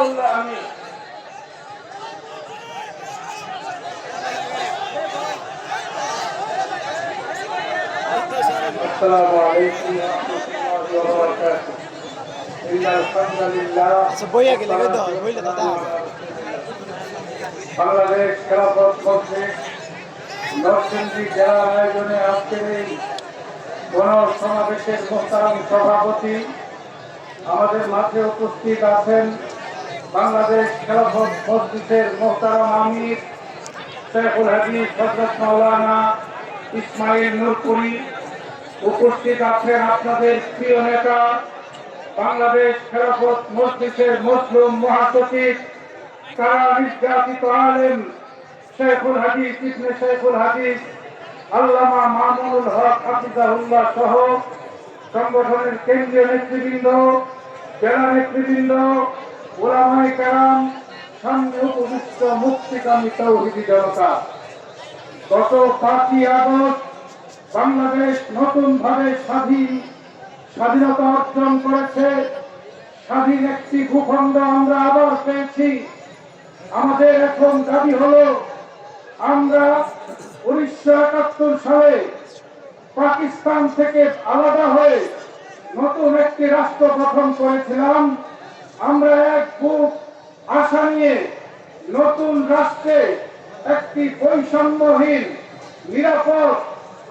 আল্লাহ আমিন। আসসালামু আলাইকুম ওয়া রাহমাতুল্লাহি ওয়া বারাকাতুহু। ইন্নাল হামদুলিল্লাহ আচ্ছা বইয়া গেলে কই দাও বইলে তো দাও বাংলাদেশ খেলাফত মজলিস নরসিংদী জেলার আয়োজনে আজকের এই গণসমাবেশের মোহতারাম সভাপতি আমাদের মাঝে উপস্থিত আছেন বাংলাদেশ খেলাফত মজলিসের মোহতারাম আমির শেখুল হাদিস হযরত মাওলানা ইসমাইল নূরপুরী। উপস্থিত আছেন আপনাদের প্রিয় নেতা বাংলাদেশ খেলাফত মজলিসের মজলুম মহাসচিব কারা নির্যাতিত আলেম শেখুল হাদিস ইবনে শেখুল হাদিস আল্লামা মামুনুল হক হাফিজাহুল্লাহ সহ সংগঠনের কেন্দ্রীয় নেতৃবৃন্দ, জেলা নেতৃবৃন্দ, ওলামায়ে কেরাম, সামনে উপবিষ্ট মুক্তিকামী তৌহিদি জনতা। গত 5ই আগস্ট বাংলাদেশ নতুনভাবে স্বাধীনতা অর্জন করেছে। স্বাধীন একটি ভূখণ্ড আমরা আবার পেয়েছি। আমাদের এখন দাবি হলো আমরা 1971 সালে পাকিস্তান থেকে আলাদা হয়ে নতুন একটি রাষ্ট্র গঠন করেছিলাম। আমরা এক বুক আশা নিয়ে নতুন রাষ্ট্রে একটি বৈষম্যহীন নিরাপদ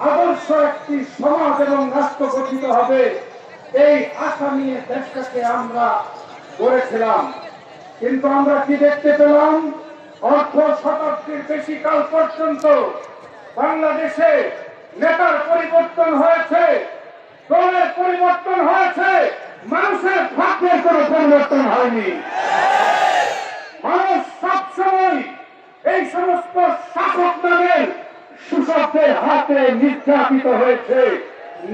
আদর্শ একটি সমাজ এবং রাষ্ট্র গঠিত হবে, এই আশা নিয়ে দেশটাকে আমরা গড়েছিলাম। কিন্তু আমরা কি দেখতে পেলাম? অর্ধ শতাব্দীর বেশি কাল পর্যন্ত বাংলাদেশে নেতার পরিবর্তন হয়েছে, দলের পরিবর্তন হয়েছে, মানুষের ভাগ্যের কোনো পরিবর্তন হয়নি। মানুষ সবসময় এই সমস্ত শাসক নামের শোষকদের হাতে নির্যাতিত হয়েছে,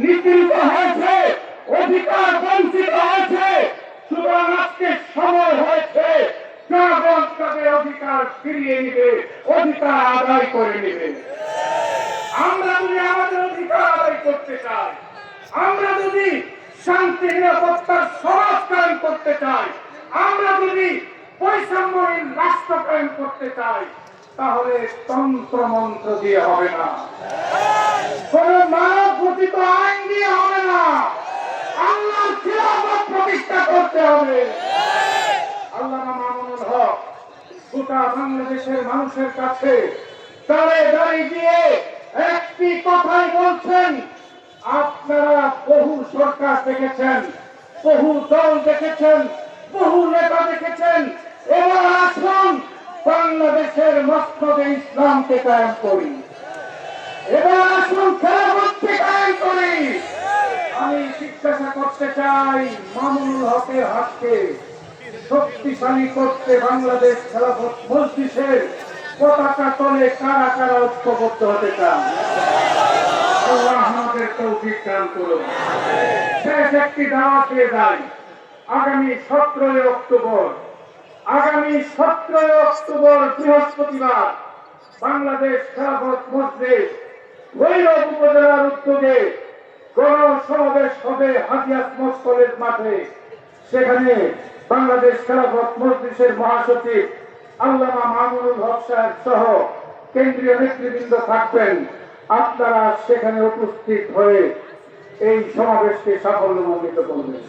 নিপীড়িত হয়েছে, অধিকার বঞ্চিত হয়েছে। সুতরাং আজকে সময় হয়েছে জনগণ তাদের অধিকার ফিরিয়ে নিবে, অধিকার আদায় করে নিবে। আমরা যদি আমাদের অধিকার আদায় করতে চাই, আমরা যদি শান্তি নিরাপত্তার সমাজ কায়েম করতে চাই, আমরা যদি বৈষম্যহীন রাষ্ট্র কায়েম করতে চাই, তাহলে তন্ত্র মন্ত্র দিয়ে হবে না, কোন মানব গঠিত আইন দিয়ে হবে না, আল্লাহর খিলাফত প্রতিষ্ঠা করতে হবে। আল্লামা মামুনুল হক গোটা বাংলাদেশের মানুষের কাছে দাঁড়ে দাঁড়িয়ে গিয়ে একটি কথাই বলছেন, আপনারা বহু সরকার দেখেছেন, বহু দল দেখেছেন, বহু নেতা দেখেছেন, এবার আসুন বাংলাদেশের মসনদে ইসলামকে কায়েম করি, এবার আসুন খেলাফতকে কায়েম করি। আমি জিজ্ঞাসা করতে চাই, মামুনুল হকের হাতকে শক্তিশালী করতে বাংলাদেশ খেলাফত মজলিসের পতাকা তলে কারা কারা ঐক্যবদ্ধ হতে চান? আল্লাহ আমাদের তৌফিক দান করুন। শেষ একটি দাওয়াত দিয়ে যাই। আগামী 17 অক্টোবর বৃহস্পতিবার বাংলাদেশ খেলাফত মজলিস ভৈরব উপজেলার উদ্যোগে গণসমাবেশ হবে হাজিয়াত মস্ক কলেজ মাঠে। সেখানে বাংলাদেশ খেলাফত মজলিসের মহাসচিব আল্লামা মামুনুল হক সাহেব সহ কেন্দ্রীয় নেতৃবৃন্দ থাকবেন। আপনারা সেখানে উপস্থিত হয়ে এই সমাবেশকে সাফল্যমণ্ডিত করবেন।